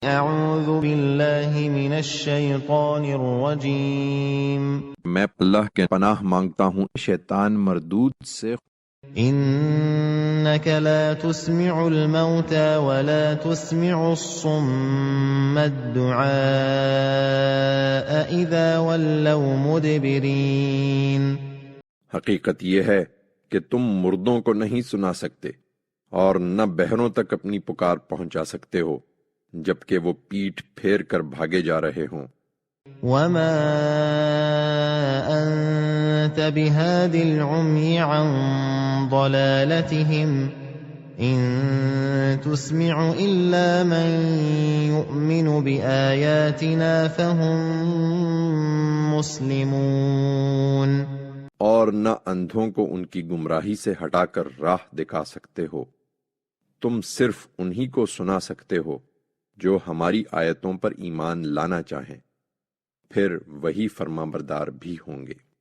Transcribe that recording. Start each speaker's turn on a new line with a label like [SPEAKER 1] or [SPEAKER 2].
[SPEAKER 1] اعوذ باللہ من الشیطان الرجیم
[SPEAKER 2] میں اللہ کے پناہ مانگتا ہوں شیطان مردود سے۔
[SPEAKER 1] انک لا تسمع الموتى ولا تسمع الصم الدعاء اذا ولوا مدبرین۔
[SPEAKER 2] حقیقت یہ ہے کہ تم مردوں کو نہیں سنا سکتے اور نہ بہروں تک اپنی پکار پہنچا سکتے ہو جبکہ وہ پیٹھ پھیر کر بھاگے جا رہے ہوں۔
[SPEAKER 1] وما انت بهاد العمي عن ضلالتهم ان تسمع الا من يؤمن بآياتنا فهم مسلمون۔
[SPEAKER 2] اور نہ اندھوں کو ان کی گمراہی سے ہٹا کر راہ دکھا سکتے ہو، تم صرف انہی کو سنا سکتے ہو جو ہماری آیتوں پر ایمان لانا چاہیں، پھر وہی فرمانبردار بھی ہوں گے۔